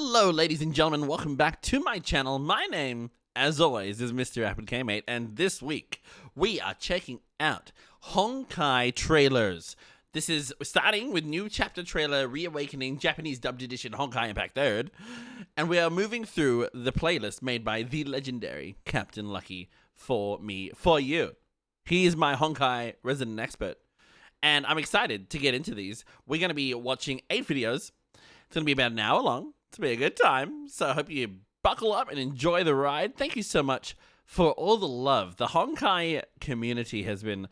Hello, ladies and gentlemen. Welcome back to my channel. My name, as always, is Mr. Rapid K-Mate, and this week we are checking out Honkai trailers. This is starting with new chapter trailer, Reawakening, Japanese dubbed edition, Honkai Impact 3rd, and we are moving through the playlist made by the legendary Captain Lucky for you. He is my Honkai resident expert, and I'm excited to get into these. We're going to be watching 8 videos. It's going to be about an hour long. It's going to be a good time. So I hope you buckle up and enjoy the ride. Thank you so much for all the love. The Honkai community has been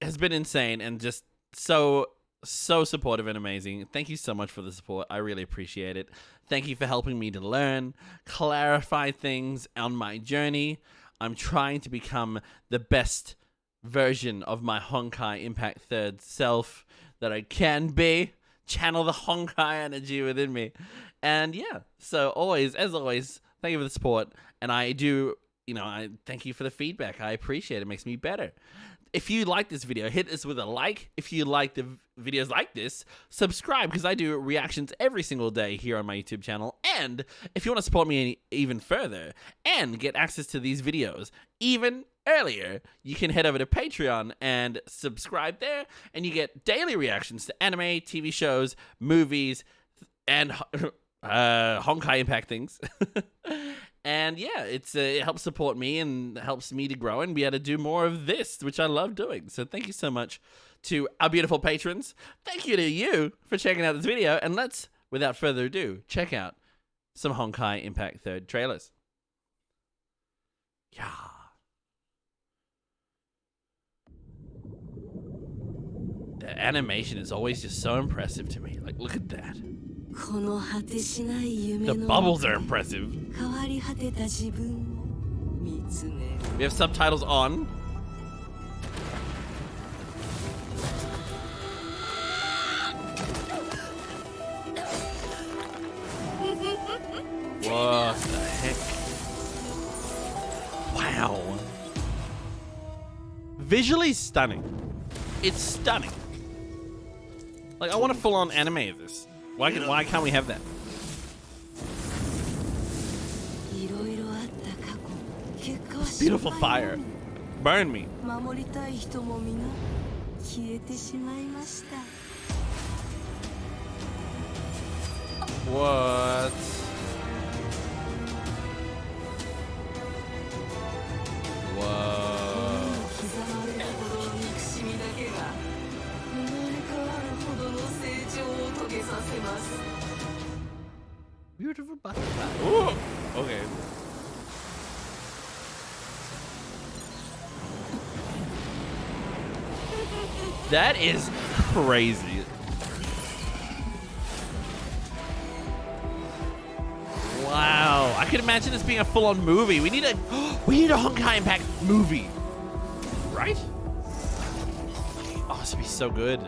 insane and just so supportive and amazing. Thank you so much for the support. I really appreciate it. Thank you for helping me to learn, clarify things on my journey. I'm trying to become the best version of my Honkai Impact 3rd self that I can be. Channel the Honkai energy within me. And yeah, so as always, thank you for the support. And I thank you for the feedback. I appreciate it. It makes me better. If you like this video, hit this with a like. If you like the videos like this, subscribe, because I do reactions every single day here on my YouTube channel. And if you want to support me even further and get access to these videos even earlier, you can head over to Patreon and subscribe there, and you get daily reactions to anime, TV shows, movies, and Honkai Impact things. And yeah, it helps support me and helps me to grow and be able to do more of this, which I love doing. So thank you so much to our beautiful patrons. Thank you to you for checking out this video. And let's, without further ado, check out some Honkai Impact 3rd trailers. Yeah. The animation is always just so impressive to me. Like, look at that. The bubbles are impressive. We have subtitles on. What the heck? Wow. Visually stunning. It's stunning. Like, I want a full-on anime of this. Why can't we have that? Beautiful fire. Burn me. What? Whoa. Beautiful butterfly. Ooh, okay. That is crazy. Wow. I could imagine this being a full-on movie. We need a Honkai Impact movie. Right? Oh, this would be so good.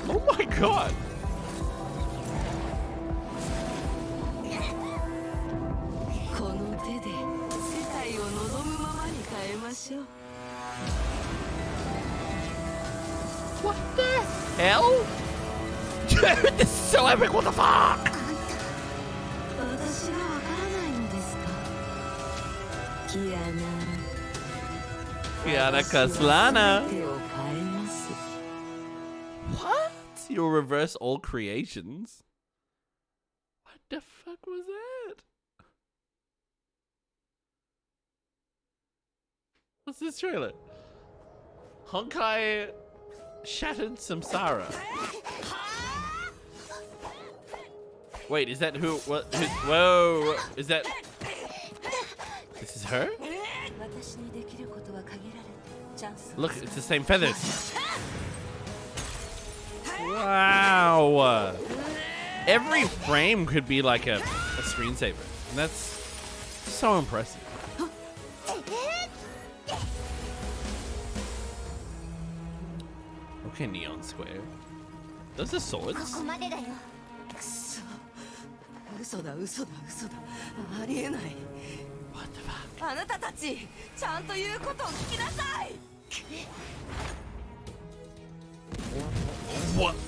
Oh my god. What the hell? Dude, this is so epic, what the fuck? Kiana Kaslana. What? You'll reverse all creations? What the fuck was that? What's this trailer? Honkai Shattered Samsara. Wait, is that who? What? Whoa! Is that? This is her? Look, it's the same feathers. Wow! Every frame could be like a screensaver, and that's so impressive. Okay, Neon Square. Those are swords? What the fuck?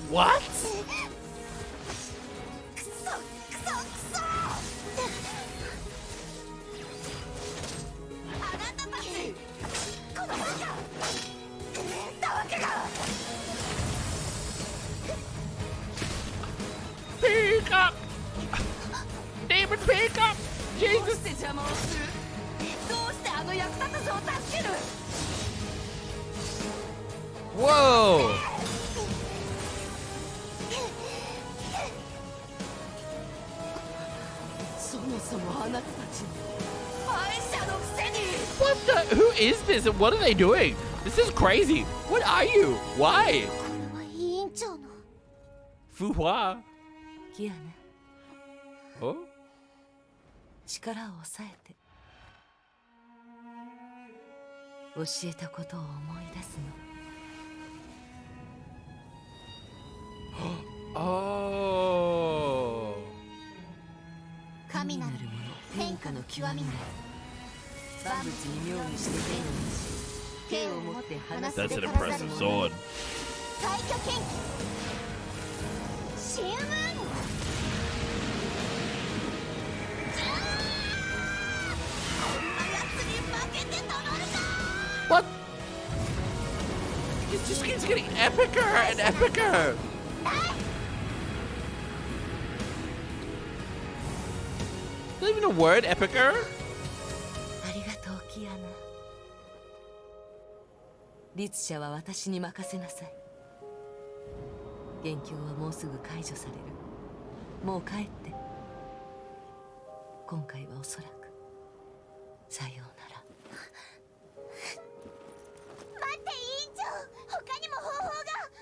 What? wake up! Jesus! Whoa! What the? Who is this and what are they doing? This is crazy. What are you? Why? Fuhua? Oh? 力を抑えて教えたことを思い出すの Oh. 神なるもの変化の極みなり万物に妙にして剣を持ち剣を持って離す That's an impressive sword. 最強剣神雲 What? It just keeps getting epicer and epicer. Is that even a word, epicer? ありがとうキアナ律者は私に任せなさい元凶はもうすぐ解除されるもう帰って今回はおそらくさようなら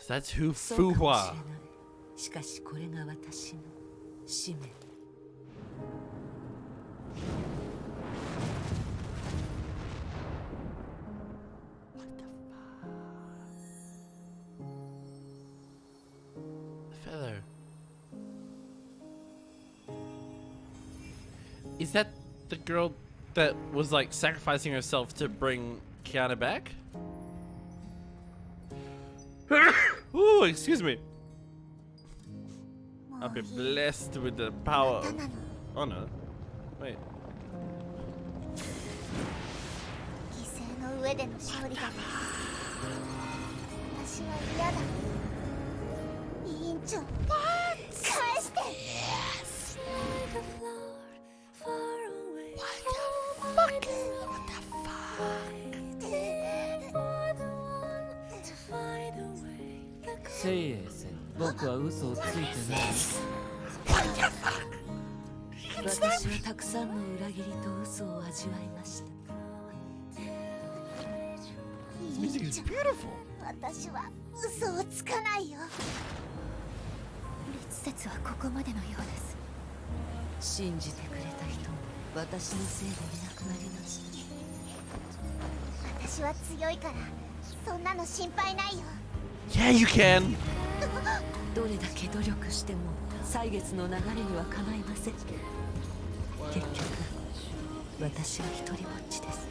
So that's who Fuhua. しかしこれが私の使命 Feather. Is that the girl that was like sacrificing herself to bring Kiana back? Ooh, excuse me. I've been blessed with the power of... Oh no. Wait. 犠牲の上での勝利だね私は嫌だ委員長返して セイエイ先僕は嘘をついてない私はたくさんの裏切りと嘘を味わいました This music is beautiful. 私は嘘をつかないよ律説はここまでのようです信じてくれた人も私のせいでいなくなりました私は強いからそんなの心配ないよ Yeah, you can. どれだけ努力しても歳月の流れにはかないません結局私は一人ぼっちです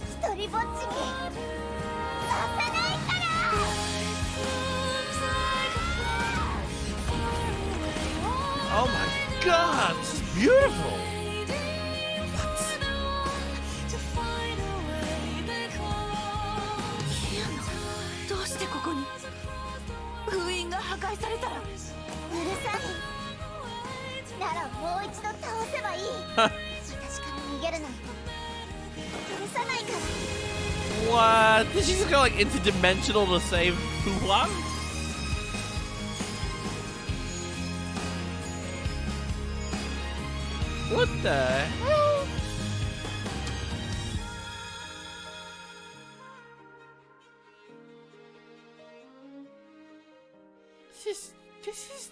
一人ぼっちにさせないから Oh my god, this is beautiful. どうしてここに封印が破壊されたらうるさいならもう一度倒せばいい私から逃げるなんて許さないから What? Did she just go like interdimensional to save Fuhua? What the hell? This is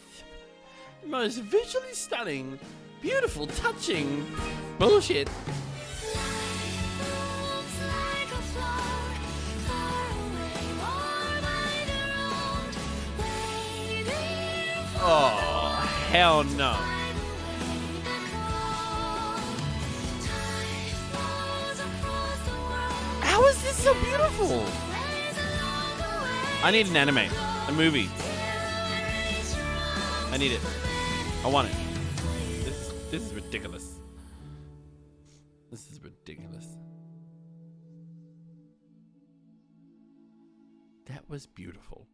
the most visually stunning, beautiful, touching bullshit. Oh, hell no. How is this so beautiful? I need an anime, a movie. I need it. I want it. This is ridiculous. This is ridiculous. That was beautiful.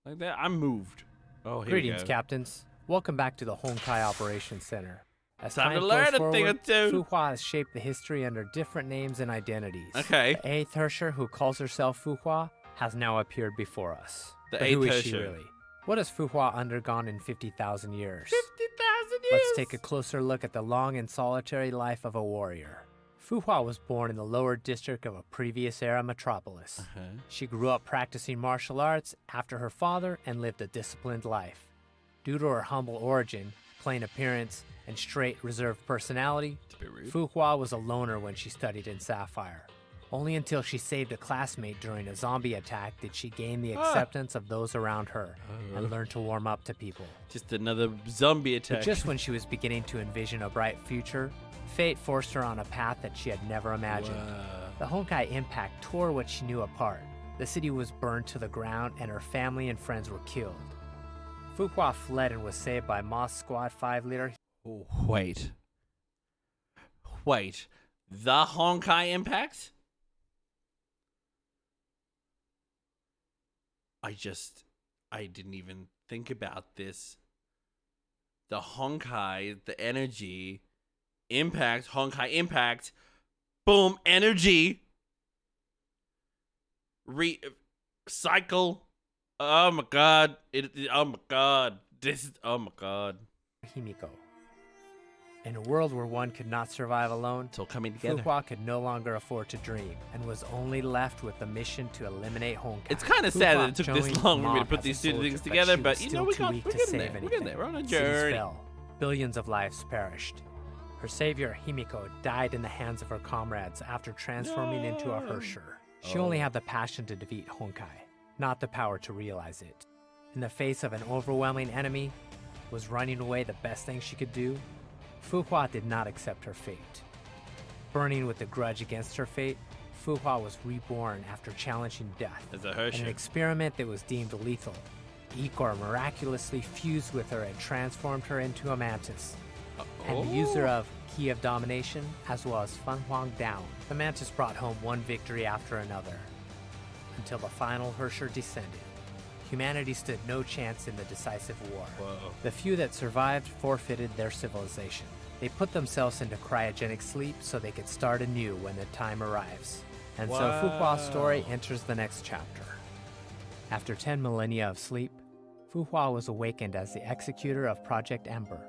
Like that, I'm moved. Oh, here Greetings, we go. Captains. Welcome back to the Honkai Operations Center. As Time to time learn goes a thing or forward, two. Fu Hua has shaped the history under different names and identities. Okay. The 8th Herrscher, who calls herself Fu Hua, has now appeared before us. The But who 8th is she Herrscher. really? What has Fu Hua undergone in 50,000 years? 50,000 years. Let's take a closer look at the long and solitary life of a warrior. Fu Hua was born in the lower district of a previous era metropolis. She grew up practicing martial arts after her father and lived a disciplined life. Due to her humble origin, plain appearance, and straight, reserved personality, It's a bit rude. Fu Hua was a loner when she studied in Sapphire. Only until she saved a classmate during a zombie attack did she gain the acceptance of those around her and learn to warm up to people. Just another zombie attack. But just when she was beginning to envision a bright future, fate forced her on a path that she had never imagined. The Honkai impact tore what she knew apart. The city was burned to the ground and her family and friends were killed. Fu Hua fled and was saved by Moss Squad 5 leader. Oh, wait. Wait. The Honkai impact? I didn't even think about this. The Honkai, the energy, impact, Honkai impact, boom, energy, cycle. Oh my god. Oh my god. Oh my god. Himiko. In a world where one could not survive alone, It's all coming Fu together. Hua could no longer afford to dream and was only left with the mission to eliminate Honkai. It's kind of Fu sad Hua that it took joined this long for me to Mob put as these a two soldier, things together, she but was you know, still we too got, weak we're to getting save there. We're anything. getting there. We're on a Cities journey. fell. Billions of lives perished. Her savior, Himiko, died in the hands of her comrades after transforming into a No. Herrscher. She only had the passion to defeat Honkai, not the power to realize it. In the face of an overwhelming enemy, was running away the best thing she could do? Fu Hua did not accept her fate. Burning with a grudge against her fate, Fu Hua was reborn after challenging death. As a In an Hershey. experiment that was deemed lethal, Ikor miraculously fused with her and transformed her into a mantis. And the user of Key of Domination, as well as Fan Huang Down, the mantis brought home one victory after another, until the final Herrscher descended. Humanity stood no chance in the decisive war. Whoa. The few that survived forfeited their civilization. They put themselves into cryogenic sleep so they could start anew when the time arrives. And so Fu Hua's story Wow. enters the next chapter. After 10 millennia of sleep, Fu Hua was awakened as the executor of Project Ember,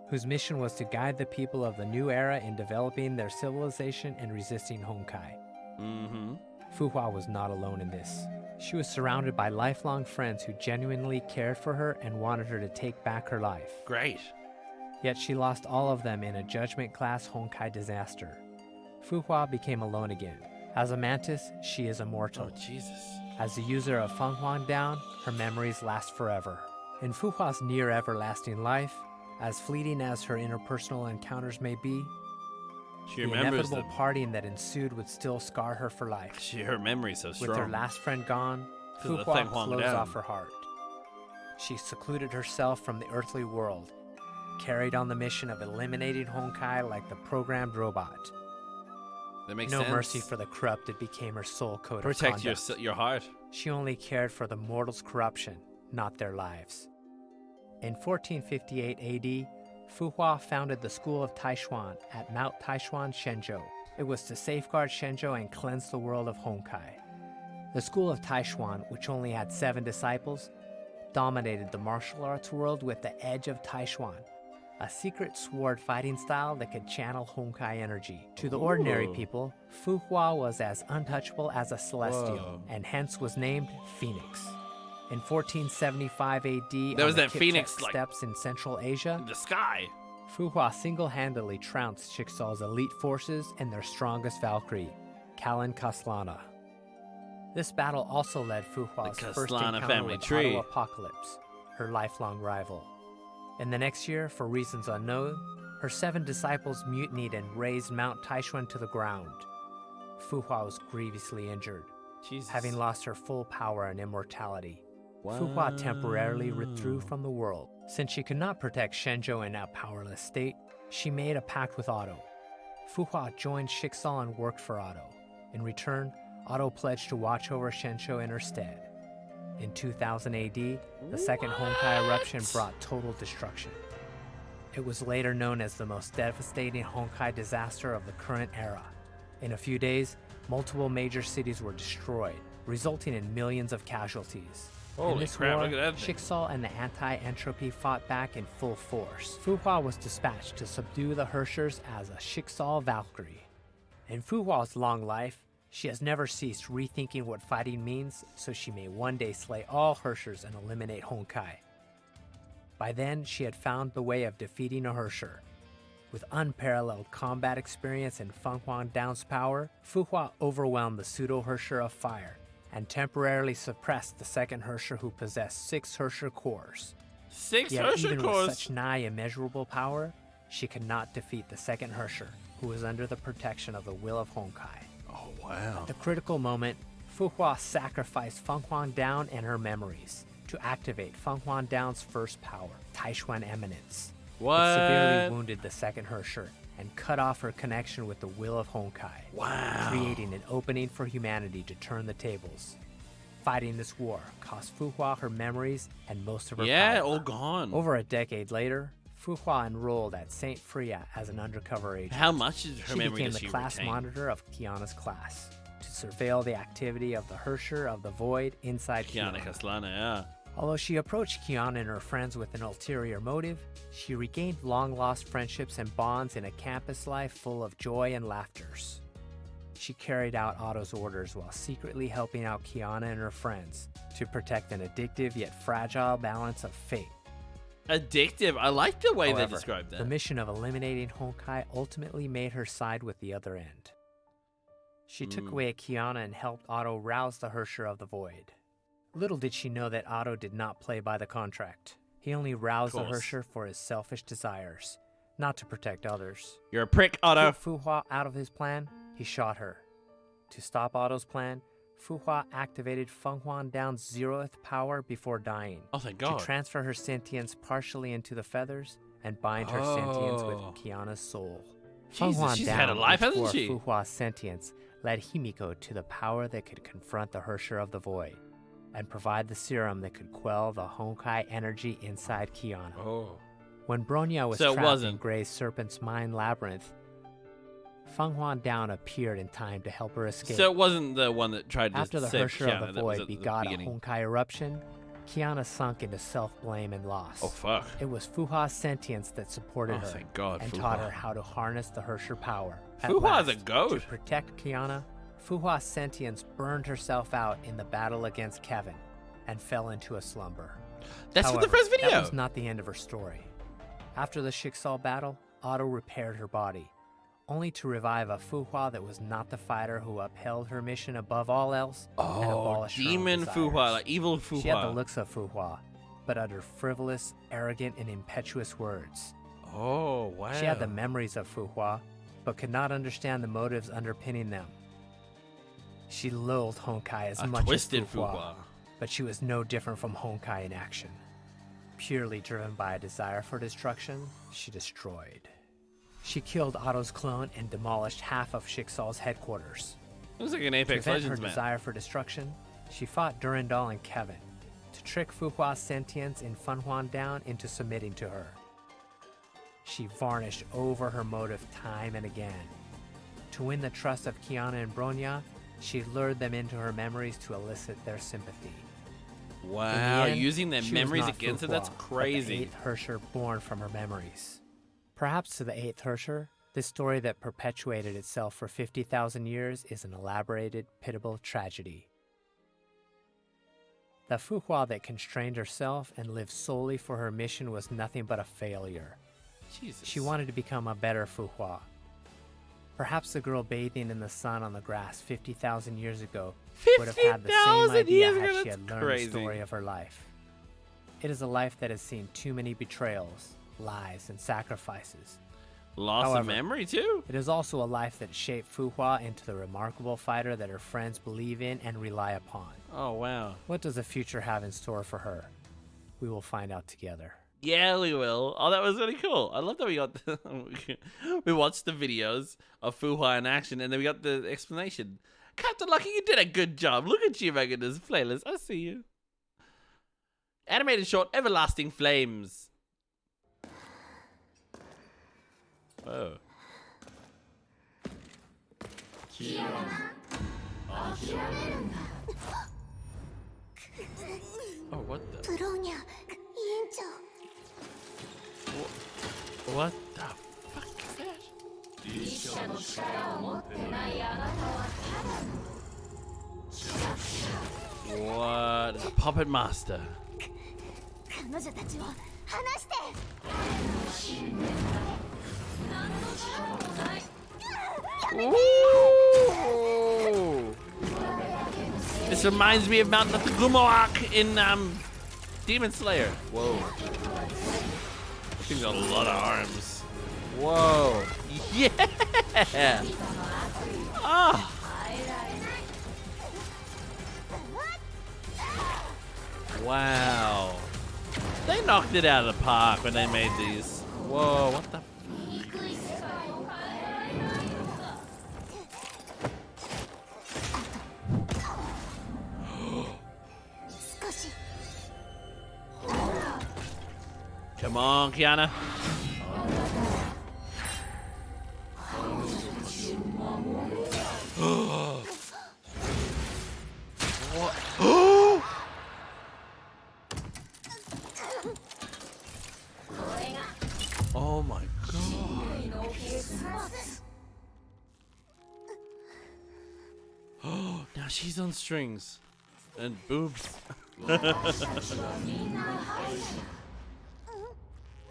whose mission was to guide the people of the new era in developing their civilization and resisting Honkai. Mm-hmm. Fu Hua was not alone in this. She was surrounded by lifelong friends who genuinely cared for her and wanted her to take back her life. Great. Yet she lost all of them in a judgment class Honkai disaster. Fu Hua became alone again. As a mantis, she is immortal. Oh, Jesus. As the user of Fan Huang Down, her memories last forever. In Fu Hua's near everlasting life, as fleeting as her interpersonal encounters may be, She the remembers inevitable them. parting that ensued would still scar her for life. Her memory's so strong. With her last friend gone, To Fu the Hua Fan Huang closed Down. off her heart. She secluded herself from the earthly world, carried on the mission of eliminating Honkai like the programmed robot. That makes No sense. mercy for the corrupted became her sole code Protect of your conduct. your heart. She only cared for the mortals' corruption, not their lives. In 1458 AD, Fu Hua founded the School of Taishuan at Mount Taishuan, Shenzhou. It was to safeguard Shenzhou and cleanse the world of Honkai. The School of Taishuan, which only had 7 disciples, dominated the martial arts world with the Edge of Taishuan, a secret sword fighting style that could channel Honkai energy. To the ordinary Ooh. people, Fu Hua was as untouchable as a celestial, Whoa. and hence was named Phoenix. In 1475 AD, There was on the that Phoenix, Kipchak like- steppes in Central Asia, The sky. Fu Hua single-handedly trounced Chicxul's elite forces and their strongest Valkyrie, Kalin Kaslana. This battle also led Fu Hua's first Kaslana encounter family with tree. Otto Apocalypse, her lifelong rival. In the next year, for reasons unknown, her 7 disciples mutinied and razed Mount Taishuan to the ground. Fu Hua was grievously injured, Jesus. having lost her full power and immortality. Fu Hua temporarily withdrew from the world. Since she could not protect Shenzhou in a powerless state, she made a pact with Otto. Fu Hua joined Chicxul and worked for Otto. In return, Otto pledged to watch over Shenzhou in her stead. In 2000 AD, the second Honkai eruption brought total destruction. It was later known as the most devastating Honkai disaster of the current era. In a few days, multiple major cities were destroyed, resulting in millions of casualties. In Holy this crap, war, look at that thing. Schicksal and the anti-entropy fought back in full force. Fuhua was dispatched to subdue the Herschers as a Schicksal Valkyrie. In Fuhua's long life, she has never ceased rethinking what fighting means, so she may one day slay all Herschers and eliminate Honkai. By then, she had found the way of defeating a Herrscher. With unparalleled combat experience and Feng Huang Down's power, Fuhua overwhelmed the pseudo-Herrscher of Fire and temporarily suppressed the second Herrscher who possessed 6 Herrscher cores. 6 Yet Herrscher even with cores. such nigh immeasurable power, she could not defeat the second Herrscher, who was under the protection of the will of Honkai. Oh, wow. At the critical moment, Fuhua sacrificed Feng Huang Down and her memories to activate Feng Huang Down's first power, Taishuan Eminence. What? It severely wounded the second Herrscher and cut off her connection with the will of Honkai, Wow. creating an opening for humanity to turn the tables. Fighting this war cost Fuhua her memories and most of her Yeah, power. all gone. Over a decade later, Fuhua enrolled at St. Freya as an undercover agent. How much is her She memory became does the she class retain? monitor of Kiana's class to surveil the activity of the Herrscher of the Void inside Kiana Kiana. Caslana, yeah. Although she approached Kiana and her friends with an ulterior motive, she regained long-lost friendships and bonds in a campus life full of joy and laughters. She carried out Otto's orders while secretly helping out Kiana and her friends to protect an addictive yet fragile balance of fate. Addictive. I like the way However, they described that. the mission of eliminating Honkai ultimately made her side with the other end. She took away Kiana and helped Otto rouse the Herrscher of the Void. Little did she know that Otto did not play by the contract. He only roused the course. Herrscher for his selfish desires, not to protect others. You're a prick, To Otto. get Fuhua out of his plan, he shot her. To stop Otto's plan, Fuhua activated Feng Huang Down's 0th power before dying. Oh, thank God. To transfer her sentience partially into the feathers and bind her sentience with Oh. Kiana's soul. Jesus, she's had a life, which hasn't bore she? Fuhua's sentience led Himiko to the power that could confront the Herrscher of the Void and provide the serum that could quell the Honkai energy inside Kiana. Oh. When Bronya was So it trapped wasn't- in Grey's Serpent's Mind Labyrinth, Feng Huang Down appeared in time to help her escape. So it wasn't the one that tried to After the save Herrscher Kiana, of the that was Void at the begot a beginning. Honkai eruption, Kiana sunk into self-blame and loss. Oh, fuck. It was Fuhua's sentience that supported Oh, her thank God, and Fuhua. taught her how to harness the Herrscher power. At Fuhua's a last, goat. To protect Kiana, Fuhua's sentience burned herself out in the battle against Kevin and fell into a slumber. That's from the However, first video. That was not the end of her story. After the Schicksal battle, Otto repaired her body, only to revive a Fuhua that was not the fighter who upheld her mission above all else and Oh, abolished her own demon desires. Fuhua, like evil Fuhua. She had the looks of Fuhua, but uttered frivolous, arrogant, and impetuous words. Oh, wow. She had the memories of Fuhua, but could not understand the motives underpinning them. She loathed Honkai as A much twisted as Fuhua, Fuhua. but she was no different from Honkai in action. Purely driven by a desire for destruction, she destroyed. She killed Otto's clone and demolished half of Schicksal's headquarters. Looks like an To Apex prevent her Legends man. desire for destruction, she fought Durandal and Kevin to trick Fuhua's sentience in Feng Huang Down into submitting to her. She varnished over her motive time and again. To win the trust of Kiana and Bronya, she lured them into her memories to elicit their sympathy. In the Wow, end, using their she was memories not against her, Fuhua, that's but the crazy. 8th Herrscher born from her memories. Perhaps to the 8th Herrscher, this story that perpetuated itself for 50,000 years is an elaborated, pitiable tragedy. The Fuhua that constrained herself and lived solely for her mission was nothing but a failure. Jesus. She wanted to become a better Fuhua. Perhaps the girl bathing in the sun on the grass 50,000 years ago would have had the same 50,000 idea years had ago? she had That's learned crazy. the story of her life. It is a life that has seen too many betrayals, lies, and sacrifices. Loss of However, memory, too? It is also a life that shaped Fuhua into the remarkable fighter that her friends believe in and rely upon. Oh, wow. What does the future have in store for her? We will find out together. Yeah, we will. Oh, that was really cool. I love that we got we watched the videos of Fuhua in action, and then we got the explanation. Captain Lucky, you did a good job. Look at you making this playlist. I see you. Animated short, Everlasting Flames. Whoa. Oh, what the? ブローニャ委員長 What the fuck is that? What? The puppet master. 彼女たちを離して Ooh. This reminds me of Mount Gumoak in Demon Slayer. Whoa. She's got a lot of arms. Whoa. Yeah. Ah. Wow. They knocked it out of the park when they made these. Whoa, what the? Come on, Kiana. What? Oh my god. Oh, now she's on strings and boobs.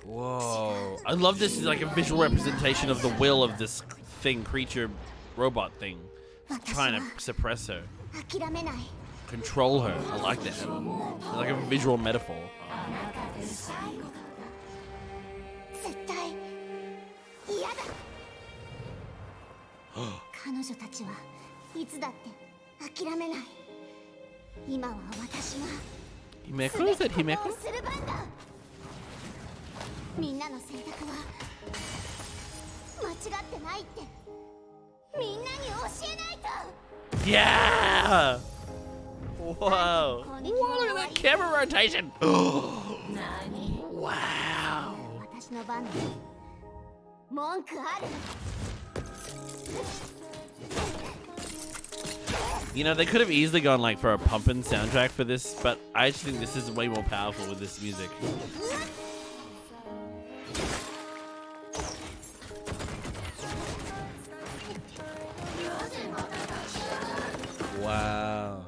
Whoa. I love this is like a visual representation of the will of this thing, creature, robot thing. Trying to suppress her. 諦めない Control her. I like that. It's like a visual metaphor. 絶対嫌だ彼女たちはいつだって諦めない今は私が Himeko? Is that 全て Himeko? をする番だみんなの選択は間違ってないってみんなに教えないと Yeah! Whoa. Whoa, look at that camera rotation. Wow. 私の番だ文句ある You know, they could have easily gone like for a pumpin' soundtrack for this, but I actually think this is way more powerful with this music. Wow.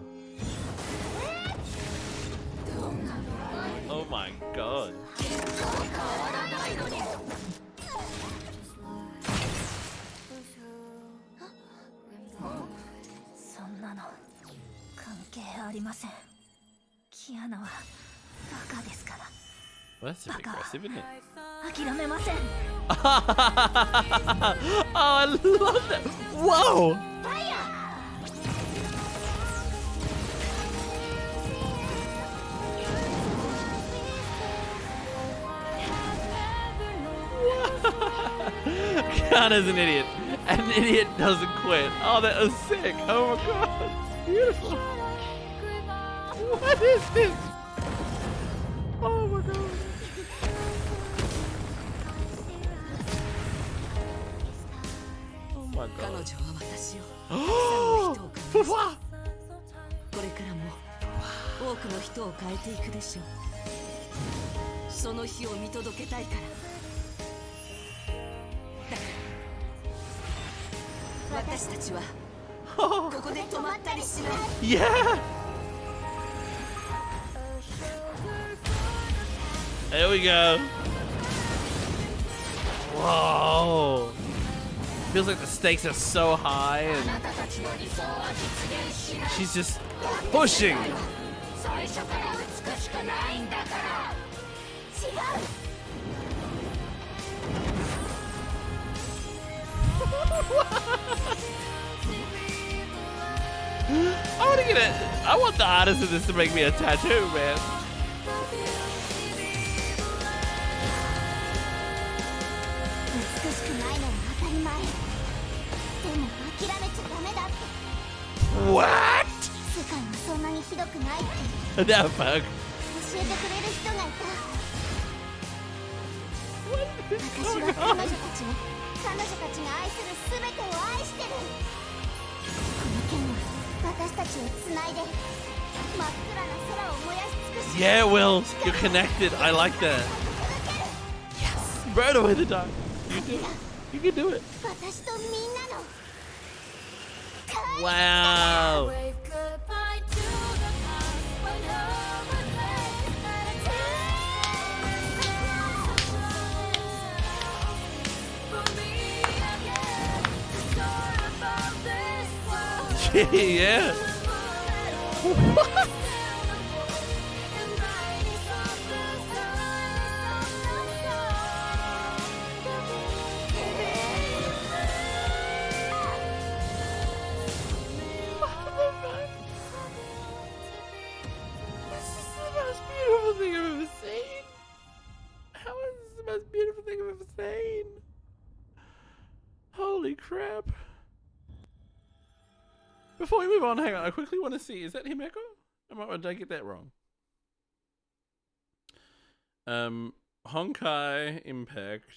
Oh my god. そんなの関係ありませんキアナはバカですから Well, that's a bit aggressive, isn't it? 諦めません Oh, I love that. Whoa. Kiana's an idiot. An idiot doesn't quit. Oh, that was sick. Oh my god. Beautiful. What is this? Oh my god. Oh my 彼女 god. は私を Oh! これからも多くの人を変えていくでしょうその日を見届けたいからだから私たちはここで止まったりしない Yeah! There we go. Whoa! Feels like the stakes are so high and she's just pushing. I want to get it. I want the artist of this to make me a tattoo, man. 美しくないのは当たり前でも諦めちゃダメだって What? 世界はそんなにひどくないって No, fuck. 教えてくれる人がいた私は彼女たちを彼女たちが愛する全てを愛してる。この剣は私たちをつないで真っ暗な空を燃やし尽くし Yeah, Will, you're connected. I like that. Yes, burn away the dark. You do it. You can do it. 私とみんなの Wow. Yeah. This is the most beautiful thing I've ever seen. How is this the most beautiful thing I've ever seen? Holy crap. Before we move on, hang on. I quickly want to see. Is that Himeko? Did I get that wrong? Honkai Impact.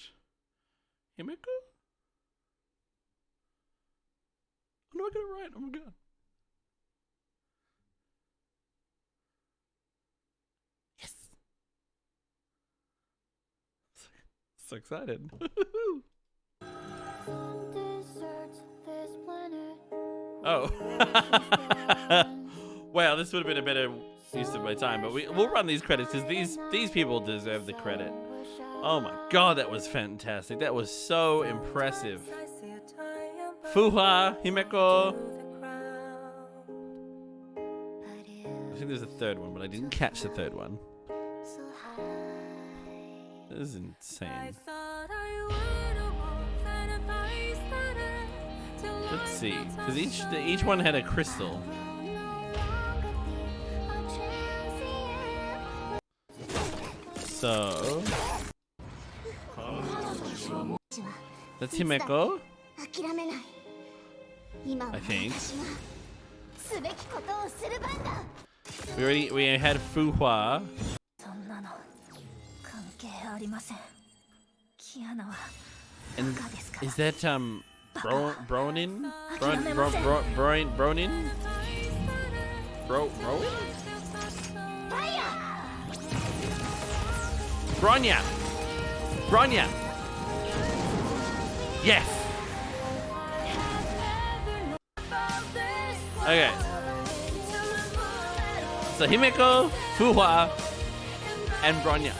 Himeko? Oh, no, I got it right. Oh my god. Yes. So excited. Oh. Well, this would have been a better use of my time, but we'll run these credits because these people deserve the credit. Oh my god, that was fantastic. That was so impressive. Fuha, Himeko. I think there's a third one, but I didn't catch the third one. This is insane. Let's see, because each one had a crystal. So that's Himeko, I think. We had Fuhua. And is that Bronin? Bronin? Bronin? Bronya! Bronya! Yes! Okay. So Himeko, Fuhua, and Bronya.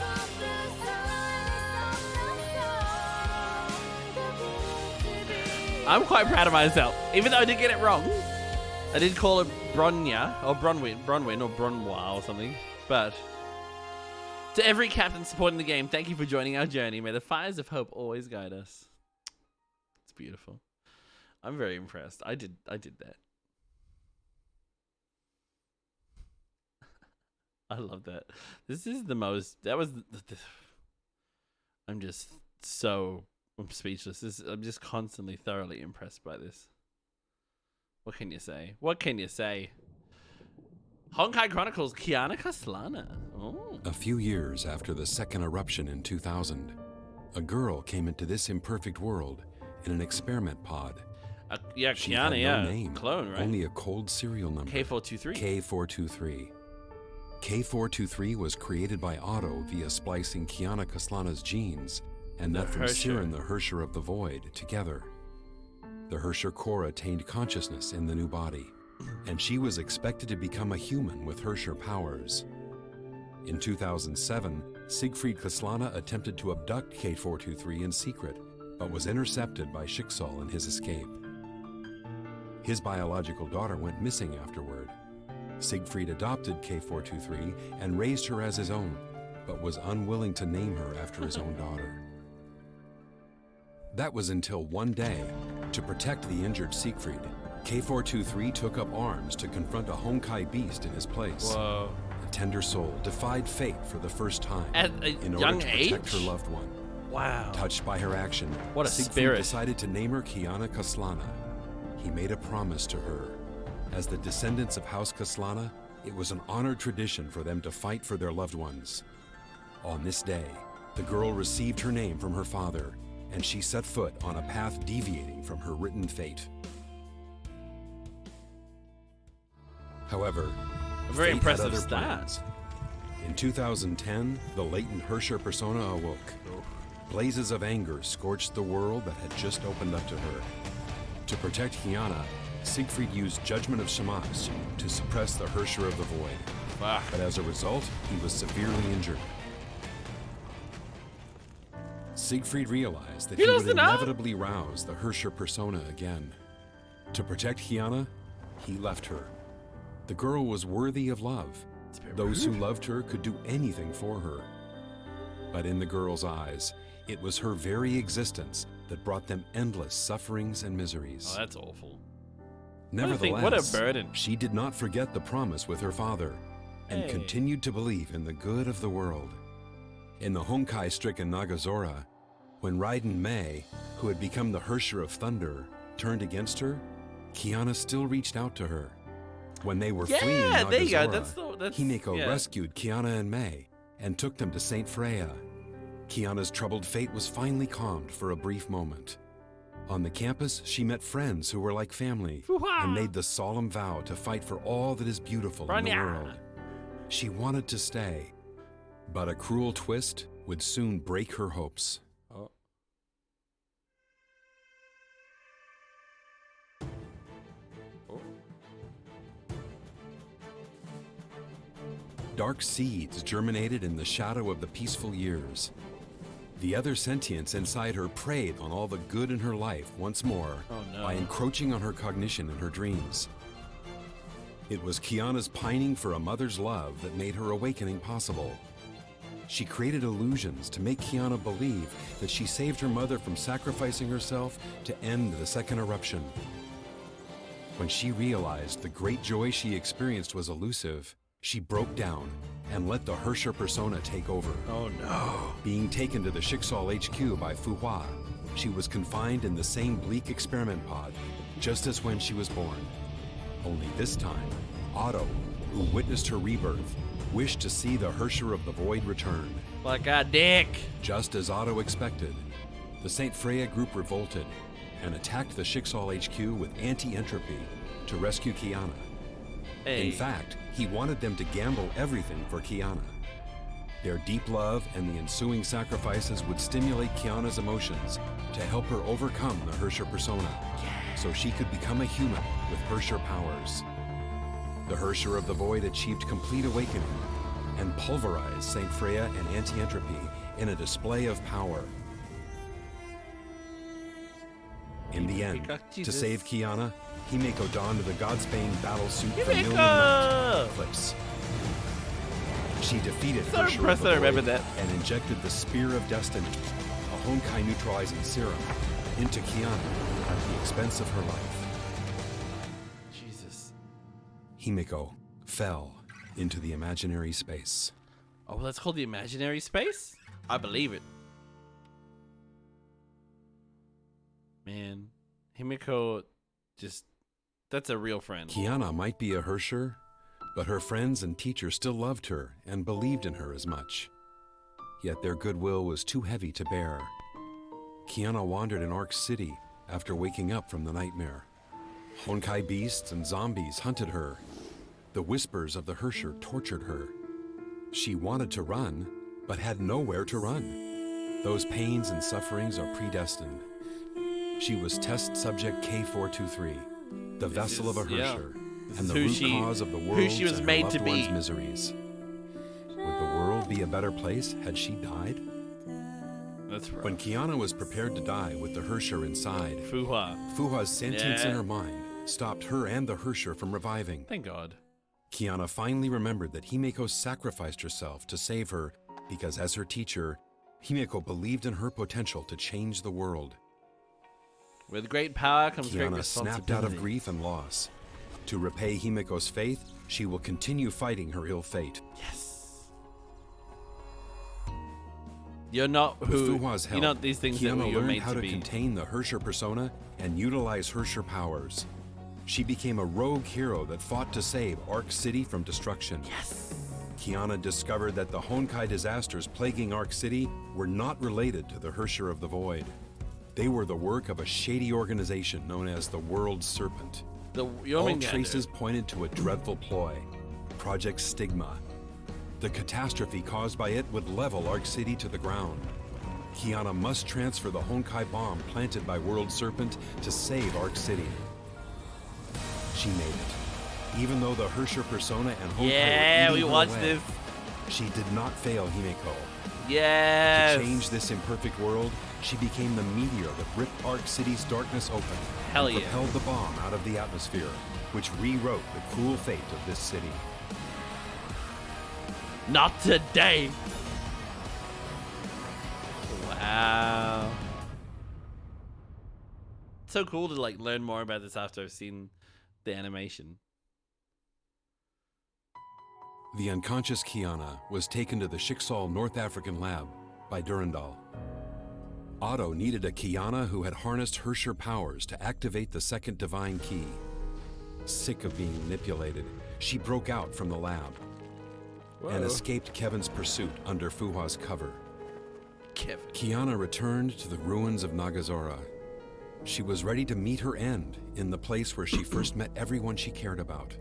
I'm quite proud of myself, even though I did get it wrong. I did call it Bronya, or Bronwyn, or Bronwa, or something. But to every captain supporting the game, thank you for joining our journey. May the fires of hope always guide us. It's beautiful. I'm very impressed. I did that. I love that. This is the most. That was. I'm just so. I'm speechless. I'm just constantly thoroughly impressed by this. What can you say? What can you say? Honkai Chronicles Kiana Kaslana. Oh. A few years after the second eruption in 2000, a girl came into this imperfect world in an experiment pod. Yeah, She Kiana, had yeah. no name, Clone, right? only a cold serial number. K423. K423. K423 was created by Otto via splicing Kiana Kaslana's genes and that from Siren, the Hersher of the Void, together. The Hersher core attained consciousness in the new body, and she was expected to become a human with Hersher powers. In 2007, Siegfried Kaslana attempted to abduct K423 in secret, but was intercepted by Schicksal in his escape. His biological daughter went missing afterward. Siegfried adopted K423 and raised her as his own, but was unwilling to name her after his own daughter. That was until one day, to protect the injured Siegfried, K423 took up arms to confront a Honkai beast in his place. Whoa. A tender soul defied fate for the first time At a in young order to age? protect her loved one. Wow. Touched by her action, What a Siegfried spirit. decided to name her Kiana Kaslana. He made a promise to her. As the descendants of House Kaslana, it was an honored tradition for them to fight for their loved ones. On this day, the girl received her name from her father, and she set foot on a path deviating from her written fate. However, A very fate had impressive other start. plans. In 2010, the latent Hersher persona awoke. Blazes of anger scorched the world that had just opened up to her. To protect Kiana, Siegfried used Judgment of Shamash to suppress the Hersher of the Void. Fuck. But as a result, he was severely injured. Siegfried realized that He he would doesn't know. inevitably rouse the Hersher persona again. To protect Kiana, he left her. The girl was worthy of love. Those who loved her could do anything for her. But in the girl's eyes, it was her very existence that brought them endless sufferings and miseries. Oh, that's awful. Nevertheless, what a burden. she did not forget the promise with her father and Hey. continued to believe in the good of the world. In the Honkai-stricken Nagazora, when Raiden Mei, who had become the Hersher of Thunder, turned against her, Kiana still reached out to her. When they were fleeing Yeah, Nagazora, there you go. That's Himeko yeah. rescued Kiana and Mei and took them to Saint Freya. Kiana's troubled fate was finally calmed for a brief moment. On the campus, she met friends who were like family Hoo-ha! and made the solemn vow to fight for all that is beautiful in the Rania. world. She wanted to stay, but a cruel twist would soon break her hopes. Oh. Oh. Dark seeds germinated in the shadow of the peaceful years. The other sentience inside her preyed on all the good in her life once more Oh, no. by encroaching on her cognition and her dreams. It was Kiana's pining for a mother's love that made her awakening possible. She created illusions to make Kiana believe that she saved her mother from sacrificing herself to end the second eruption. When she realized the great joy she experienced was elusive, she broke down and let the Hersher persona take over. Oh no. Being taken to the Schicksal HQ by Fu Hua, she was confined in the same bleak experiment pod, just as when she was born. Only this time, Otto, who witnessed her rebirth, wished to see the Hersher of the Void return. Like a dick. Just as Otto expected, the Saint Freya group revolted and attacked the Schicksal HQ with anti-entropy to rescue Kiana. Hey. In fact, he wanted them to gamble everything for Kiana. Their deep love and the ensuing sacrifices would stimulate Kiana's emotions to help her overcome the Hersher persona, so she could become a human with Hersher powers. The Hersher of the Void achieved complete awakening and pulverized Saint Freya and anti-entropy in a display of power. In the end, to Jesus. save Kiana, Himeko donned the Godsbane battlesuit for Himeko! Million Night Eclipse. She defeated So Hersher of impressed the that I remember Void that. and injected the Spear of Destiny, a Honkai neutralizing serum, into Kiana at the expense of her life. Jesus. Himeko fell into the imaginary space. Oh, that's called the imaginary space? I believe it. Man, Himiko just... That's a real friend. Kiana might be a Hersher, but her friends and teachers still loved her and believed in her as much. Yet their goodwill was too heavy to bear. Kiana wandered in Ark City after waking up from the nightmare. Honkai beasts and zombies hunted her. The whispers of the Hersher tortured her. She wanted to run, but had nowhere to run. Those pains and sufferings are predestined. She was test subject K423, the vessel of a yeah. Hersher, This and is the who root she- cause of the who world's she was and her made loved to be. ones' miseries. Would the world be a better place had she died? That's right. When Kiana was prepared to die with the Hersher inside, Fuhua. Fuha's sentience in Yeah. her mind stopped her and the Hersher from reviving. Thank God. Kiana finally remembered that Himeko sacrificed herself to save her because, as her teacher, Himeko believed in her potential to change the world. With great power comes great Kiana responsibility. snapped out of grief and loss. To repay Himeko's faith, she will continue fighting her ill fate. Yes. You're not With who. Fuhua's help, You're not these things that Kiana you're learned made how to to be. contain the Hersher persona and utilize Hersher powers. She became a rogue hero that fought to save Ark City from destruction. Yes. Kiana discovered that the Honkai disasters plaguing Ark City were not related to the Hersher of the Void. They were the work of a shady organization known as the World Serpent. All traces pointed to a dreadful ploy, Project Stigma. The catastrophe caused by it would level Arc City to the ground. Kiana must transfer the Honkai bomb planted by World Serpent to save Arc City. She made it. Even though the Herrscher persona and Honkai were eating her away, she did not fail Himeko. Yes! To change this imperfect world, she became the meteor that ripped Arc City's darkness open and propelled the bomb out of the atmosphere, which rewrote the cruel fate of this city. Not today! Wow. It's so cool to like learn more about this after I've seen the animation. The unconscious Kiana was taken to the Schicksal North African lab by Durandal. Otto needed a Kiana who had harnessed Herrscher powers to activate the second divine key. Sick of being manipulated, she broke out from the lab and escaped Kevin's pursuit under Fuhua's cover. Kiana returned to the ruins of Nagazora. She was ready to meet her end in the place where she first met everyone she cared about.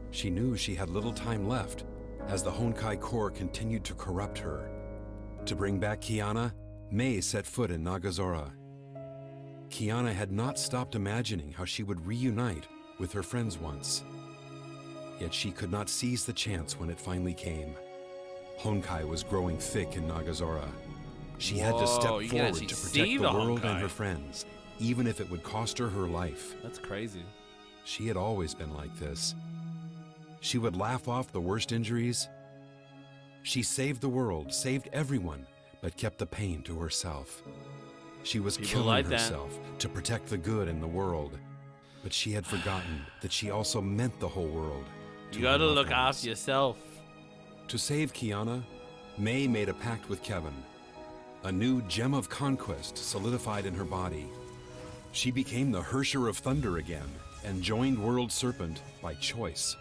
She knew she had little time left as the Honkai core continued to corrupt her. To bring back Kiana, Mei set foot in Nagazora. Kiana had not stopped imagining how she would reunite with her friends once. Yet she could not seize the chance when it finally came. Honkai was growing thick in Nagazora. She had to step forward to protect the world and her friends, even if it would cost her her life. That's crazy. She had always been like this. She would laugh off the worst injuries. She saved the world, saved everyone, but kept the pain to herself. She was killing herself to protect the good in the world. But she had forgotten that she also meant the whole world. You gotta look after yourself. To save Kiana, Mei made a pact with Kevin. A new gem of conquest solidified in her body. She became the Herrscher of Thunder again and joined World Serpent by choice.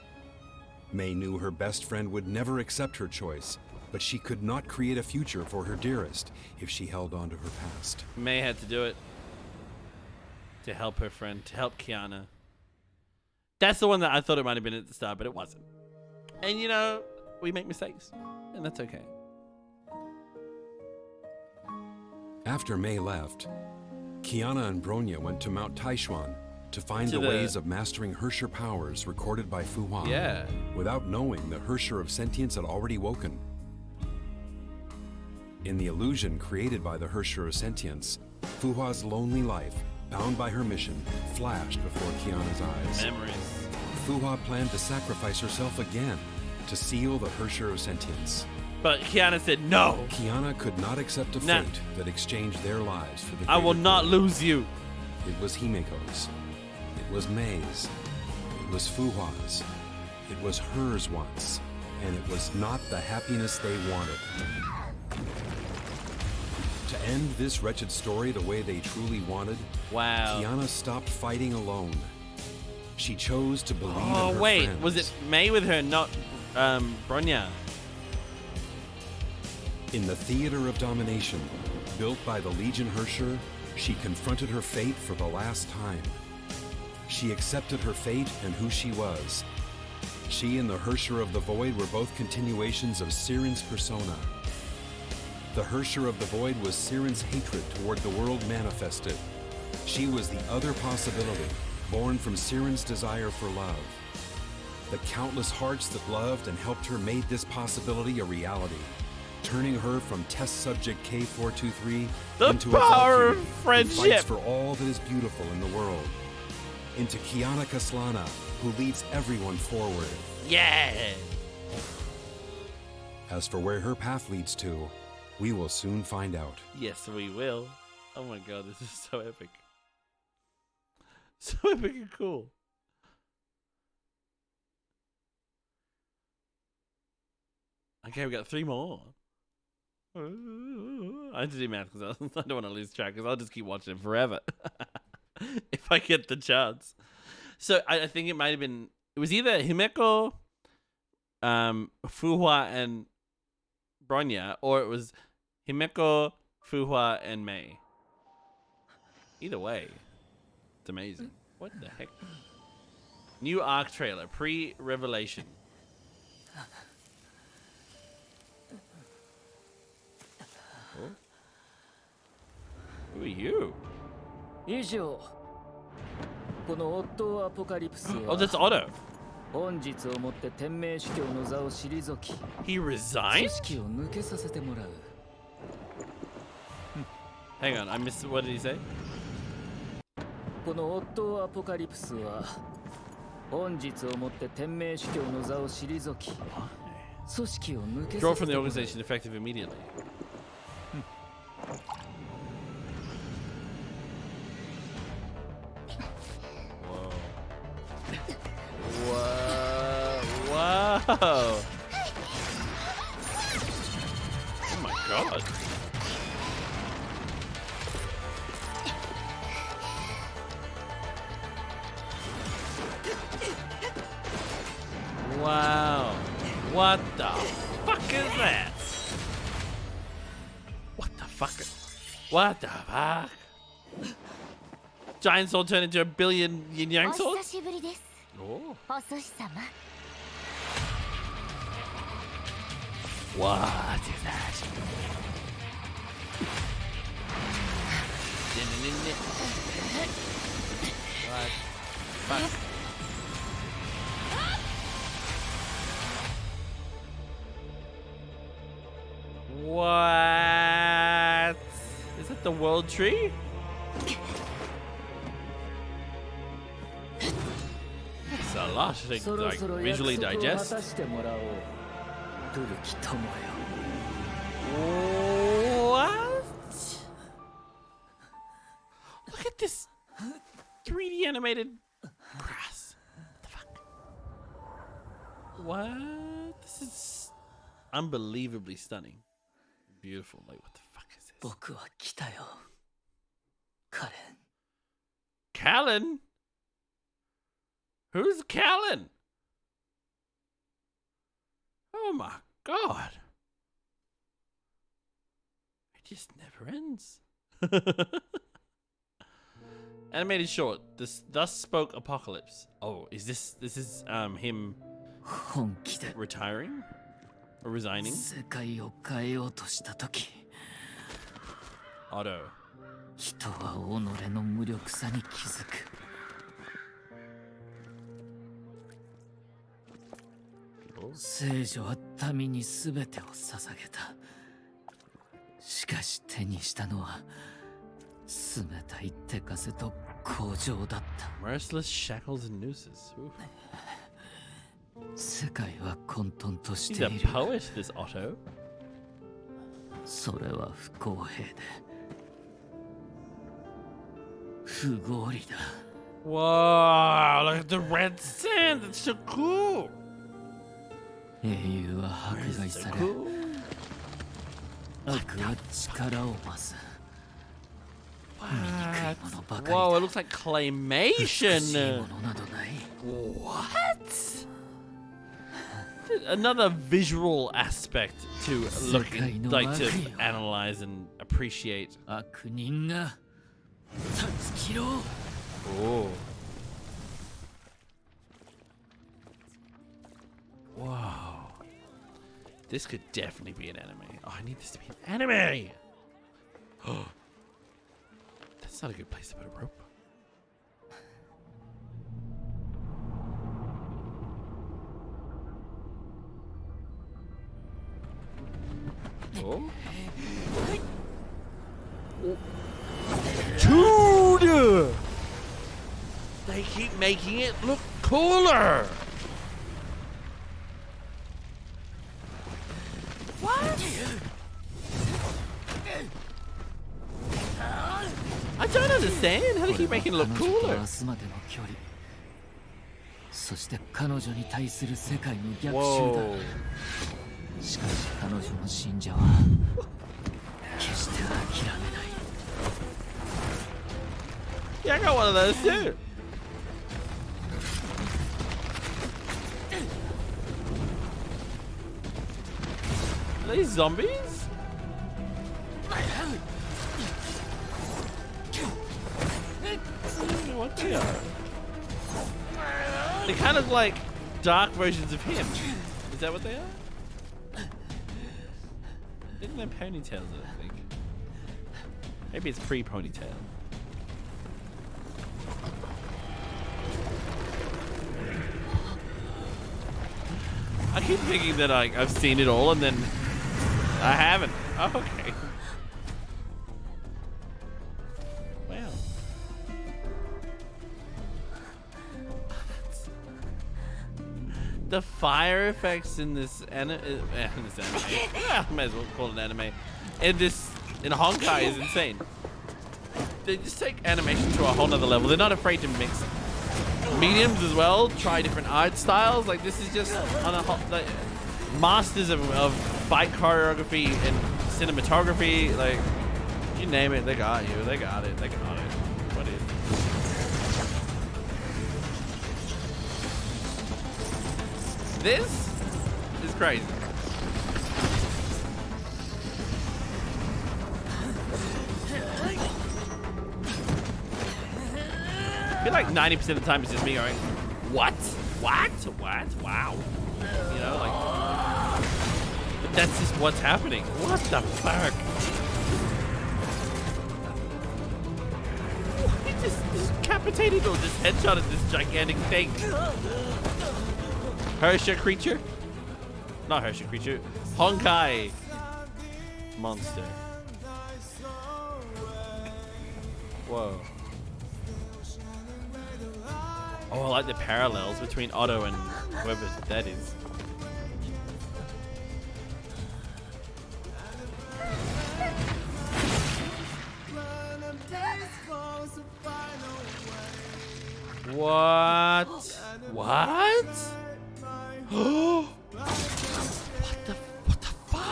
Mei knew her best friend would never accept her choice, but she could not create a future for her dearest if she held on to her past. Mei had to do it to help her friend, to help Kiana. That's the one that I thought it might have been at the start, but it wasn't. And you know, we make mistakes, and that's okay. After Mei left, Kiana and Bronya went to Mount Taishuan to find the ways of mastering Herrscher powers recorded by Fuhua, without knowing the Herrscher of Sentience had already woken. In the illusion created by the Herrscher of Sentience, Fuhua's lonely life, bound by her mission, flashed before Kiana's eyes. Memories. Fuhua planned to sacrifice herself again to seal the Herrscher of Sentience. But Kiana said no. Kiana could not accept a fate that exchanged their lives for the I will not lose you. It was Himeko's. It was Mei's. It was Fuhua's. It was hers once. And it was not the happiness they wanted. To end this wretched story the way they truly wanted, Kiana stopped fighting alone. She chose to believe in her friends. Was it Mei with her, not Bronya? In the theater of domination, built by the Legion Herrscher, she confronted her fate for the last time. She accepted her fate and who she was. She and the Herrscher of the Void were both continuations of Siren's persona. The Herrscher of the Void was Siren's hatred toward the world manifested. She was the other possibility, born from Siren's desire for love. The countless hearts that loved and helped her made this possibility a reality, turning her from test subject K423 into a power Valkyrie of friendship who fights for all that is beautiful in the world, into Kiana Kaslana, who leads everyone forward. Yeah! As for where her path leads to, we will soon find out. Yes, we will. Oh my god, this is so epic. So epic and cool. Okay, we got 3 more. I had to do math because I don't want to lose track because I'll just keep watching it forever. If I get the chance. So I think it might have been, it was either Himeko, Fuhua, and Bronya, or it was Himeko, Fuhua, and Mei. Either way, it's amazing. What the heck? New arc trailer, pre-revelation. Oh. Who are you? 以上このオットーアポカリプス Oh, は that's Otto. 本日をもって天命司教の座を退き He 組 resigned? 織を抜けさせてもらう Hang on, I missed. What did he say? このオットーアポカリプスは本日をもって天命司教の座を退き組織を抜け Draw させ from て the もらう organization effective immediately. Whoa. Whoa. Oh my god. Wow. What the fuck is that? What the fuck? What the fuck? Giant sword turned into a billion yin yang お久 swords? しぶりです Oh. お寿司様 What is that? What? Fuck. What? Is that the world tree? That's a lot to そろ like そろ visually 約束を果 digest. たしてもらおう古き友よ What? Look at this 3D animated grass. What the fuck? What? This is unbelievably stunning. Beautiful. Like, what the fuck is this? 僕は来たよカレン Callan? Who's Callan? Oh my god. It just never ends. Animated short. This thus spoke Apocalypse. Oh, is this is him 本気で retiring or resigning? 世界を変えようとした時 Otto. 人は己の無力さに気づく 聖女は民に全てを捧げたしかし手にしたのは冷たい手風と工場だった Merciless shackles and nooses. Oof. 世界は混沌とし He's て a いる poet, this Otto. それは不公平で不合理だ Wow, look at the red sand. That's so cool. 英雄は迫 Where's 害 so され cool? 悪は力を増す What? 醜いものばかり Whoa, だ it looks like 美しい claymation. ものなどない What? Another visual aspect to looking, like to analyze and appreciate. 悪人が断ち切ろう Oh. Wow. This could definitely be an anime. Oh, I need this to be an anime. Oh. That's not a good place to put a rope. Oh. Dude! They keep making it look cooler. What? I don't understand. How do they keep making it look 彼女と cooler? 明日までの距離そして彼女に対する世界の逆襲だ Whoa. しかし彼女の信者は決して諦めない Yeah, I got one of those too. Are these zombies? Tokyo. They kind of like dark versions of him. Is that what they are? Didn't have ponytails, I think. Maybe it's pre-ponytail. I keep thinking that I've seen it all and then I haven't. Oh, okay. Wow. The fire effects in this anime, I might as well call it an anime. In Honkai is insane. They just take animation to a whole nother level. They're not afraid to mix mediums as well. Try different art styles. Like this is just on a like, masters of fight choreography and cinematography. Like you name it, they got you. They got it. They got it. What is? This is crazy. I feel like 90% of the time it's just me going, what? What? What? Wow. You know, like, but that's just what's happening. What the fuck? He just decapitated or just headshotted this gigantic thing. Hershey creature? Not Hershey creature. Honkai monster. Whoa. Oh, I like the parallels between Otto and whoever that is. What? What? What the fuck?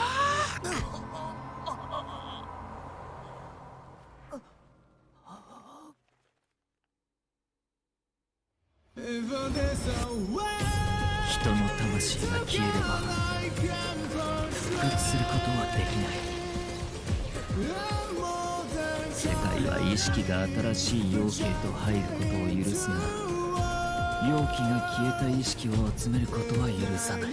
人の魂が消えれば復活することはできない世界は意識が新しい陽気へと入ることを許すが陽気が消えた意識を集めることは許さない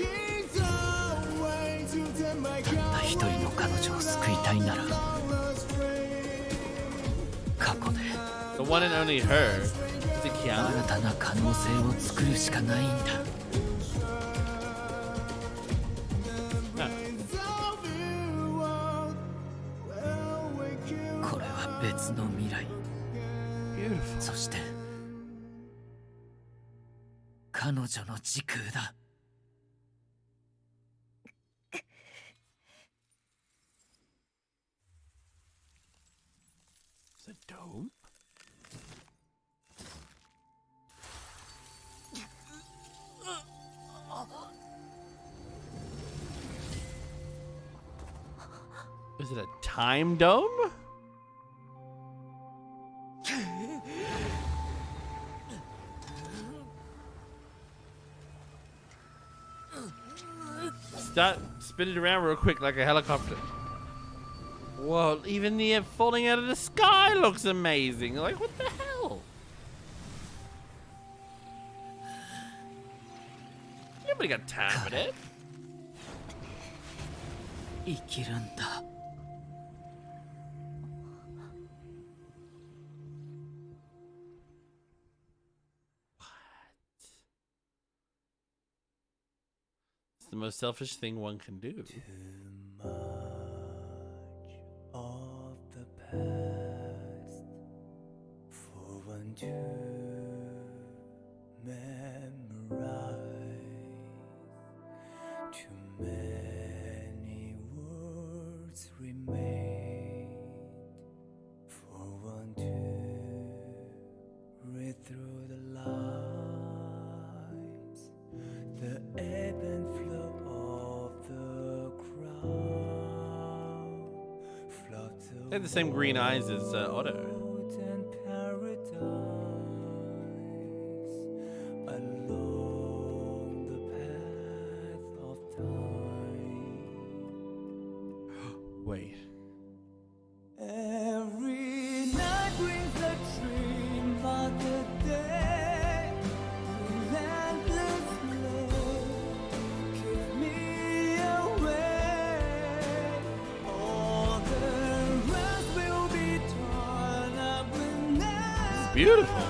たった一人の彼女を救いたいなら過去で The one and only her. Is it 新 Kiana? たな可能性を作るしかないんだ No. これは別の未来 Beautiful. そして彼女の時空だ Is it dome? Is it a time dome? Start spin it around real quick like a helicopter. Whoa, even the falling out of the sky looks amazing. Like, what the hell? Nobody got time for that. 生きるんだ It's the most selfish thing one can do. Of the past for one to memorize. Too many words remain for one to read through the lines. The ebb and flow of the crowd. They have the same green eyes as Otto. And paradise along the path of time. Wait. Every night brings a dream, but the day beautiful.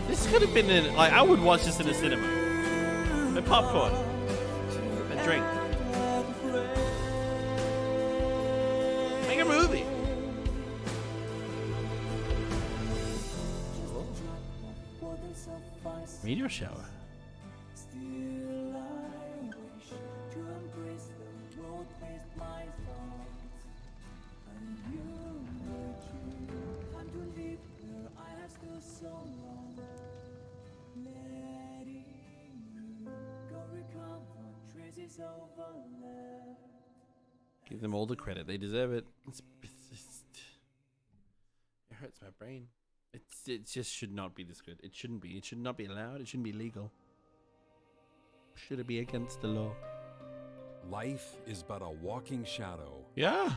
This could have been in, like, I would watch this in a cinema. With popcorn. And drink. Make a movie. Meteor shower. Give them all the credit. They deserve it. It hurts my brain. It just should not be this good. It shouldn't be. It should not be allowed. It shouldn't be legal. Should it be against the law? Life is but a walking shadow. Yeah.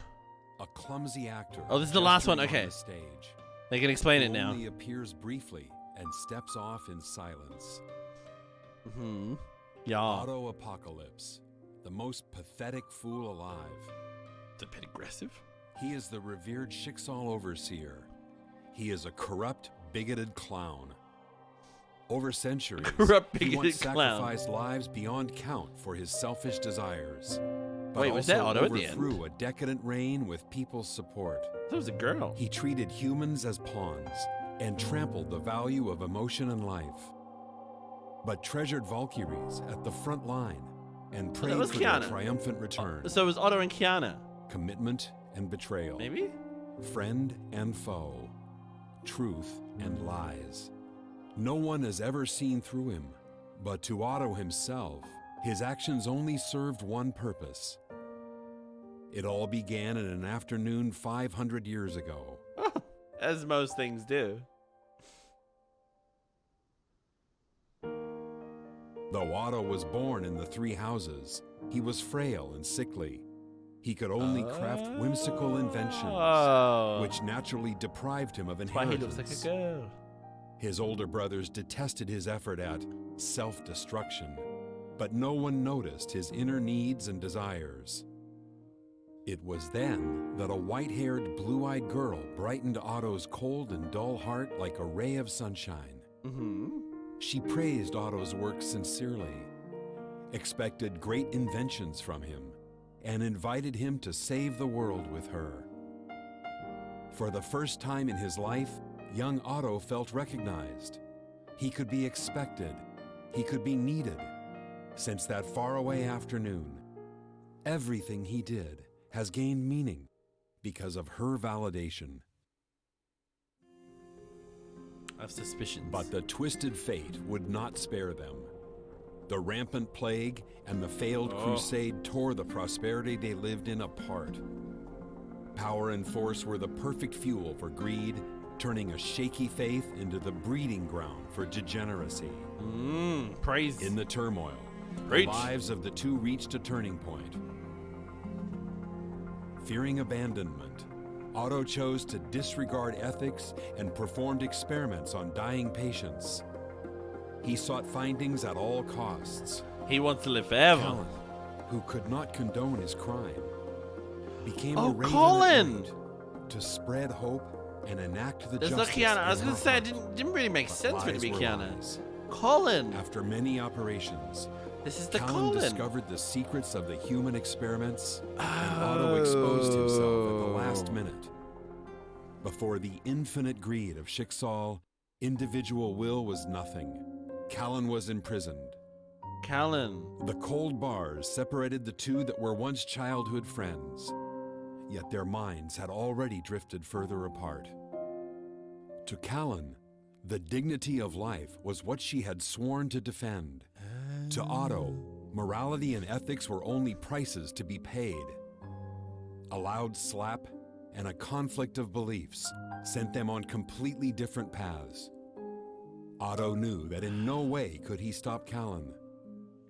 A clumsy actor. Oh, this is the last one. gesturing Okay. on the stage. They can explain Who it now. only appears briefly and steps off in silence. Hmm. Yeah. Auto Apocalypse, the most pathetic fool alive. It's a bit aggressive. He is the revered Schicksal overseer. He is a corrupt, bigoted clown. Over centuries, Corrupt, he once bigoted clown. sacrificed lives beyond count for his selfish desires. But Wait, was that also Otto at the end? overthrew a decadent reign with people's support. That was a girl. He treated humans as pawns and trampled the value of emotion and life. But treasured Valkyries at the front line and prayed was for their Kiana. triumphant return. So it was Otto and Kiana. Commitment and betrayal. Maybe? Friend and foe. Truth and lies. No one has ever seen through him, but to Otto himself, his actions only served one purpose. It all began in an afternoon 500 years ago. As most things do. Though Otto was born in the three houses, he was frail and sickly. He could only craft whimsical inventions, Oh. which naturally deprived him of That's why he inheritance. looks like a girl. His older brothers detested his effort at self-destruction, but no one noticed his inner needs and desires. It was then that a white-haired, blue-eyed girl brightened Otto's cold and dull heart like a ray of sunshine. Mm-hmm. She praised Otto's work sincerely, expected great inventions from him, and invited him to save the world with her. For the first time in his life, young Otto felt recognized. He could be expected. He could be needed. Since that faraway afternoon, everything he did has gained meaning because of her validation. I have suspicions. But the twisted fate would not spare them. The rampant plague and the failed crusade tore the prosperity they lived in apart. Power and force were the perfect fuel for greed, turning a shaky faith into the breeding ground for degeneracy. Praise. In the turmoil, Preach. the lives of the two reached a turning point. Fearing abandonment, Otto chose to disregard ethics and performed experiments on dying patients. He sought findings at all costs. He wants to live forever. Callan, who could not condone his crime, became Oh, a raven Colin! at night to spread hope and enact the There's no justice. Kiana. I was in going to her say, it heart. didn't really make But sense for it to lies be were Kiana. lies. Colin. After many operations, This is the Callan Colin. discovered the secrets of the human experiments, and Otto exposed himself at the last minute. Before the infinite greed of Schicksal, individual will was nothing. Callan was imprisoned. Callan. The cold bars separated the two that were once childhood friends, yet their minds had already drifted further apart. To Callan, the dignity of life was what she had sworn to defend. To Otto, morality and ethics were only prices to be paid. A loud slap and a conflict of beliefs sent them on completely different paths. Otto knew that in no way could he stop Callan.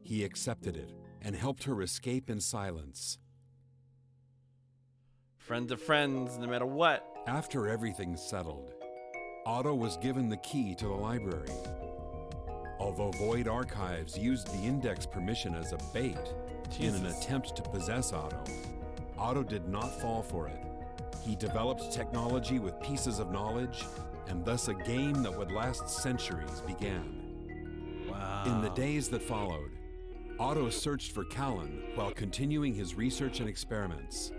He accepted it and helped her escape in silence. Friends are friends, no matter what. After everything settled, Otto was given the key to the library. Although Void Archives used the index permission as a bait in an attempt to possess Otto, Otto did not fall for it. He developed technology with pieces of knowledge, and thus a game that would last centuries began. Wow. In the days that followed, Otto searched for Callan while continuing his research and experiments.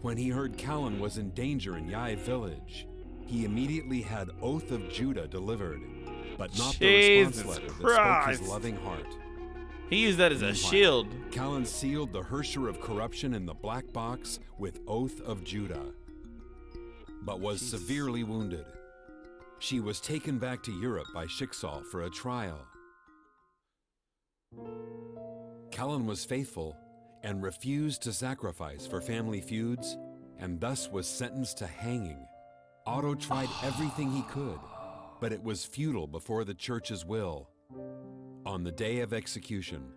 When he heard Callan was in danger in Yai village, he immediately had Oath of Judah delivered, but not the response letter that spoke his loving heart. He used that as a shield. Callan sealed the Hersher of corruption in the black box with Oath of Judah, but was severely wounded. She was taken back to Europe by Schicksal for a trial. Callan was faithful and refused to sacrifice for family feuds, and thus was sentenced to hanging. Otto tried everything he could, but it was futile before the church's will. On the day of execution,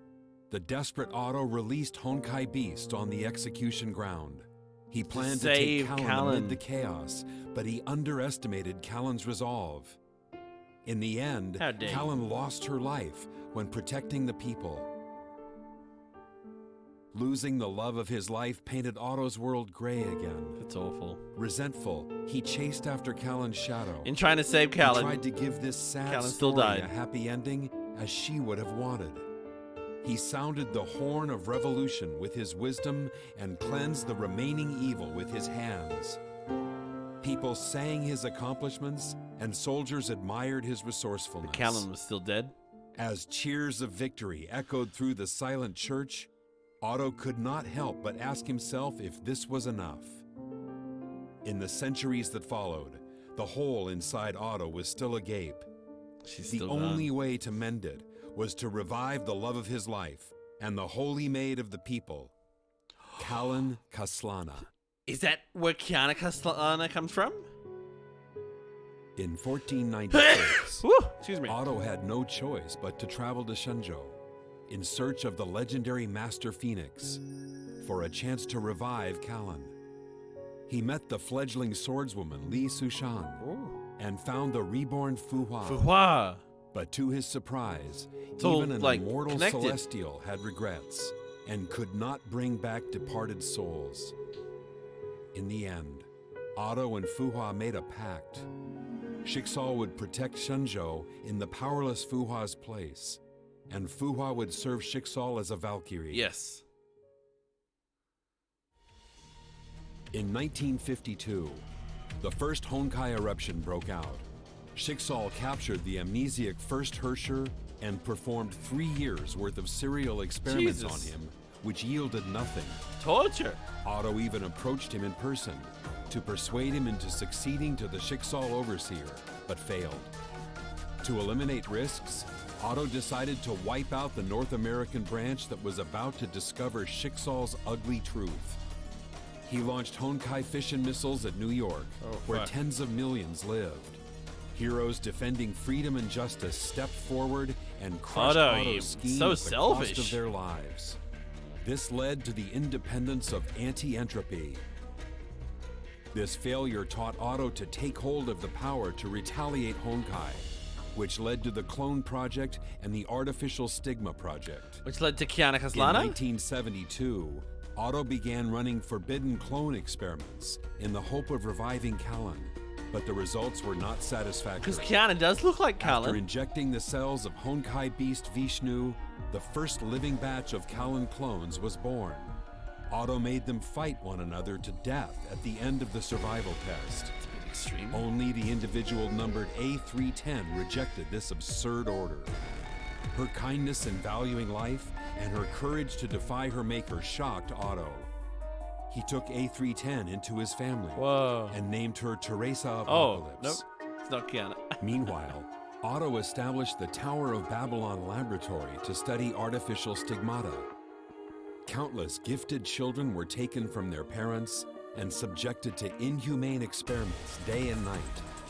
the desperate Otto released Honkai Beast on the execution ground. He planned to take Callan amid the chaos, but he underestimated Callan's resolve. In the end, Callan lost her life when protecting the people. Losing the love of his life painted Otto's world gray again. That's awful. Resentful, he chased after Callan's shadow. In trying to save Callan, he tried to give this sad Callan story still died. a happy ending as she would have wanted. He sounded the horn of revolution with his wisdom and cleansed the remaining evil with his hands. People sang his accomplishments and soldiers admired his resourcefulness. Callan was still dead. As cheers of victory echoed through the silent church, Otto could not help but ask himself if this was enough. In the centuries that followed, the hole inside Otto was still agape. The only way to mend it was to revive the love of his life and the holy maid of the people, Callan Kaslana. Is that where Kiana Kaslana comes from? In 1496, Excuse me. Otto had no choice but to travel to Shenzhou in search of the legendary Master Phoenix for a chance to revive Callan. He met the fledgling swordswoman Li Sushan and found the reborn Fuhua. But to his surprise, even an immortal celestial had regrets and could not bring back departed souls. In the end, Otto and Fuhua made a pact. Schicksal would protect Shenzhou in the powerless Fuhua's place, and Fuhua would serve Schicksal as a Valkyrie. Yes. In 1952, the first Honkai eruption broke out. Schicksal captured the amnesiac first Hersher and performed 3 years worth of serial experiments on him, which yielded nothing. Torture. Otto even approached him in person to persuade him into succeeding to the Schicksal overseer, but failed. To eliminate risks, Otto decided to wipe out the North American branch that was about to discover Schicksal's ugly truth. He launched Honkai fission missiles at New York, where tens of millions lived. Heroes defending freedom and justice stepped forward and crushed Otto's scheme at the cost of their lives. This led to the independence of anti-entropy. This failure taught Otto to take hold of the power to retaliate Honkai, which led to the Clone Project and the Artificial Stigma Project. Which led to Kiana Kaslana? In 1972, Otto began running forbidden clone experiments in the hope of reviving Callan, but the results were not satisfactory. Because Kiana does look like Callan. After injecting the cells of Honkai Beast Vishnu, the first living batch of Callan clones was born. Otto made them fight one another to death at the end of the survival test. It's a bit extreme. Only the individual numbered A310 rejected this absurd order. Her kindness in valuing life and her courage to defy her maker shocked Otto. He took A310 into his family and named her Teresa Apocalypse. Nope, it's not Kiana. Meanwhile, Otto established the Tower of Babylon laboratory to study artificial stigmata. Countless gifted children were taken from their parents and subjected to inhumane experiments day and night.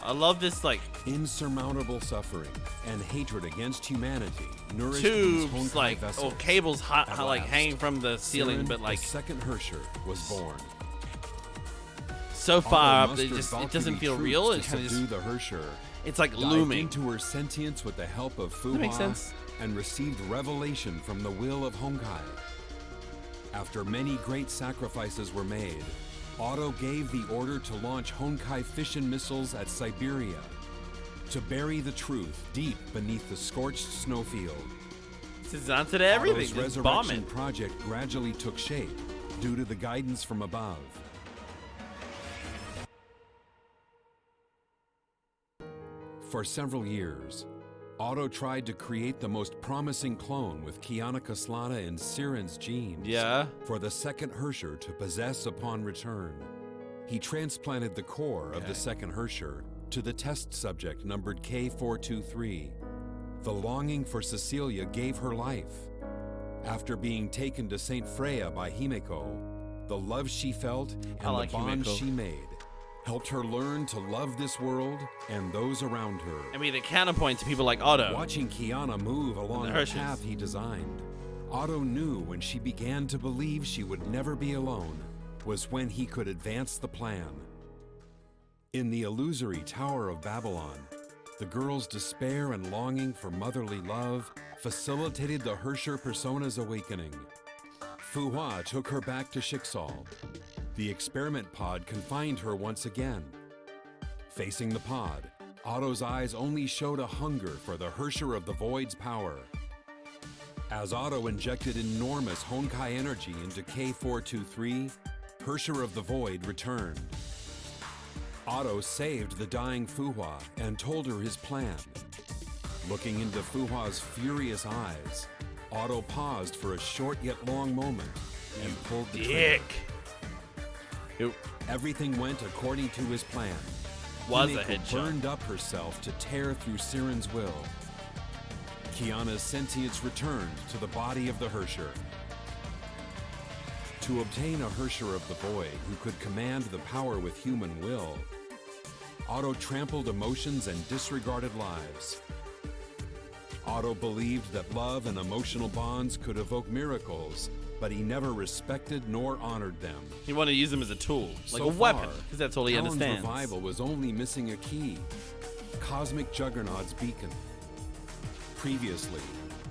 I love this, like, insurmountable suffering and hatred against humanity nourished tubes, these Honkai like, vessels. Cables like hanging from the ceiling, Siren, but like the second Hersher was born. so far Otto up that it mustered doesn't Valkyrie feel troops real. to It kind of subdue just, the Hersher, it's like dived looming. into her sentience with the help of That makes Fuhua, sense. and received revelation from the will of Honkai. After many great sacrifices were made, Otto gave the order to launch Honkai fission missiles at Siberia to bury the truth deep beneath the scorched snowfield. This is onto everything. Otto's Just bomb resurrection it. project gradually took shape due to the guidance from above. For several years, Otto tried to create the most promising clone with Kiana Kaslana and Siren's genes Yeah. for the second Hersher to possess upon return. He transplanted the core of the second Hersher to the test subject numbered K423. The longing for Cecilia gave her life. After being taken to St. Freya by Himeko, the love she felt and I like the bond Himeko. she made helped her learn to love this world and those around her. I mean, a counterpoint to people like Otto. Watching Kiana move along The the Hershers. path he designed, Otto knew when she began to believe she would never be alone was when he could advance the plan. In the illusory Tower of Babylon, the girl's despair and longing for motherly love facilitated the Hersher persona's awakening. Fuhua took her back to Schicksal. The experiment pod confined her once again. Facing the pod, Otto's eyes only showed a hunger for the Hersher of the Void's power. As Otto injected enormous Honkai energy into K423, Hersher of the Void returned. Otto saved the dying Fuhua and told her his plan. Looking into Fuhua's furious eyes, Otto paused for a short yet long moment and pulled the trigger. Dick. Who Everything went according to his plan. was a Himeko headshot. burned up herself to tear through Siren's will. Kiana's sentience returned to the body of the Hersher. To obtain a Hersher of the Void who could command the power with human will, Otto trampled emotions and disregarded lives. Otto believed that love and emotional bonds could evoke miracles, but he never respected nor honored them. He wanted to use them as a tool, like So a weapon, far, because that's all he Talon's understands. revival was only missing a key: Cosmic Juggernaut's beacon. Previously,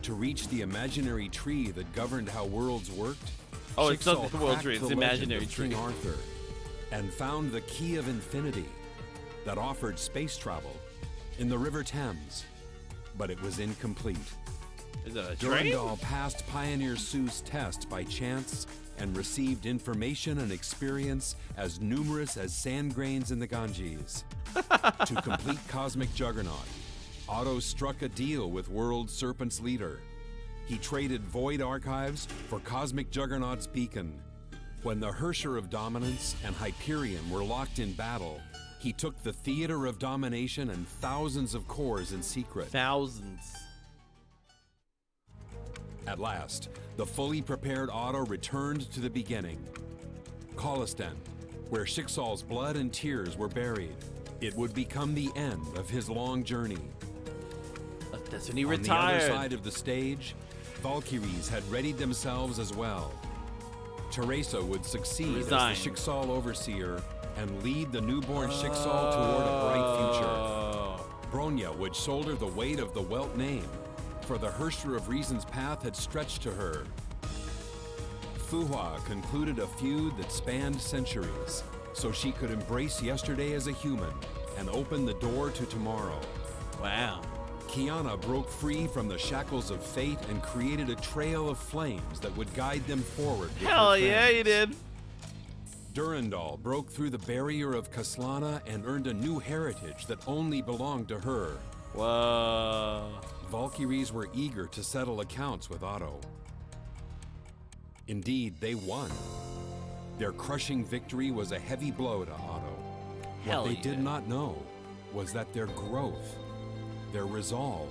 to reach the imaginary tree that governed how worlds worked, Oh, it's not Schicksal the world cracked tree, it's the the legend imaginary of tree. King Arthur, and found the key of infinity that offered space travel in the River Thames, but it was incomplete. Is it a train? Durandal passed Pioneer Sue's test by chance and received information and experience as numerous as sand grains in the Ganges. To complete Cosmic Juggernaut, Otto struck a deal with World Serpent's leader. He traded Void Archives for Cosmic Juggernaut's beacon. When the Hersher of Dominance and Hyperion were locked in battle, he took the Theater of Domination and thousands of cores in secret. Thousands. At last, the fully prepared Otto returned to the beginning. Kolisten, where Schicksal's blood and tears were buried. It would become the end of his long journey. That's when he On the retired. other side of the stage, Valkyries had readied themselves as well. Teresa would succeed Resign. as the Schicksal Overseer and lead the newborn Schicksal toward a bright future. Oh. Bronya would shoulder the weight of the Welt name, for the Hersher of Reason's path had stretched to her. Fuhua concluded a feud that spanned centuries, so she could embrace yesterday as a human and open the door to tomorrow. Wow. Kiana broke free from the shackles of fate and created a trail of flames that would guide them forward. with Hell her yeah, he friends. did. Durandal broke through the barrier of Kaslana and earned a new heritage that only belonged to her. Whoa. Valkyries were eager to settle accounts with Otto. Indeed, they won. Their crushing victory was a heavy blow to Otto. Hell What they yeah. did not know was that their growth, their resolve,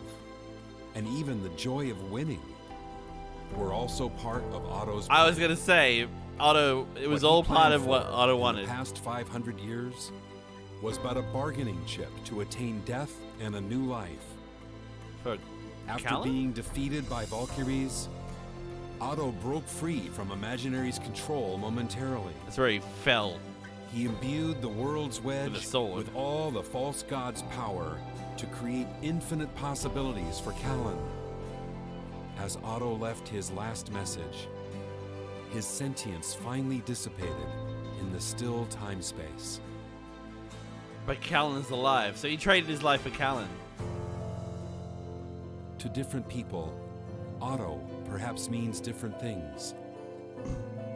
and even the joy of winning were also part of Otto's I was plan. gonna say, Otto. It was What he all part planned of what for Otto in wanted. The past 500 years was but a bargaining chip to attain death and a new life. For After Callan? being defeated by Valkyries, Otto broke free from Imaginary's control momentarily. That's where he fell. He imbued the world's wedge With a sword. with all the false god's power to create infinite possibilities for Callan. As Otto left his last message, his sentience finally dissipated in the still time-space. But Callan's alive, so he traded his life for Callan. To different people, Otto perhaps means different things.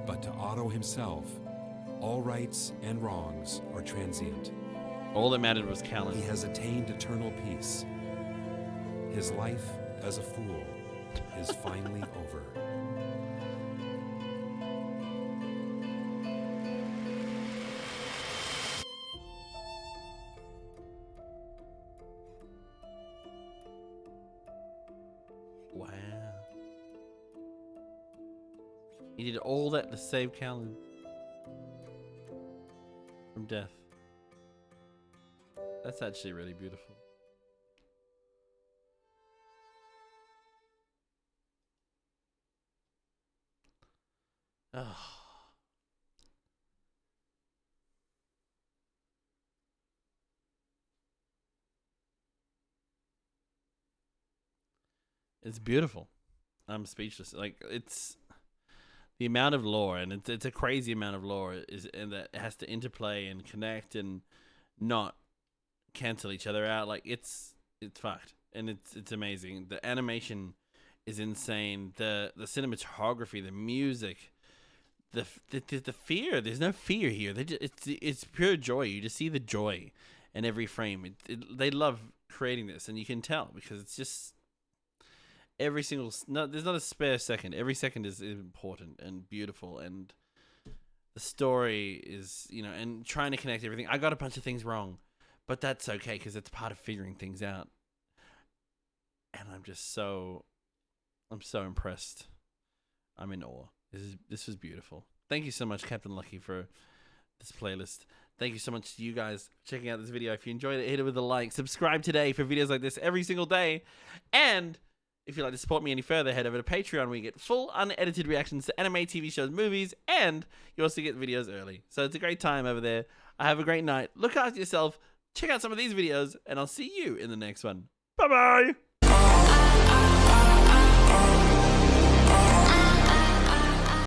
But to Otto himself, all rights and wrongs are transient. All that mattered was Callan. He has attained eternal peace. His life as a fool is finally over. Wow. He did all that to save Callan from death. That's actually really beautiful. Oh. It's beautiful. I'm speechless. Like, it's the amount of lore, and it's a crazy amount of lore, and that has to interplay and connect and not cancel each other out. Like, it's fucked, and it's amazing. The animation is insane. The cinematography, the music, the fear. There's no fear here. It's pure joy. You just see the joy in every frame. They love creating this, and you can tell because it's just every single. No, there's not a spare second. Every second is important and beautiful, and the story is, and trying to connect everything. I got a bunch of things wrong, but that's okay because it's part of figuring things out. And I'm so impressed. I'm in awe. This was beautiful. Thank you so much, Captain Lucky, for this playlist. Thank you so much to you guys for checking out this video. If you enjoyed it, hit it with a like. Subscribe today for videos like this every single day. And if you'd like to support me any further, head over to Patreon where you get full unedited reactions to anime, TV shows, movies, and you also get videos early. So it's a great time over there. I have a great night. Look after yourself. Check out some of these videos, and I'll see you in the next one. Bye-bye!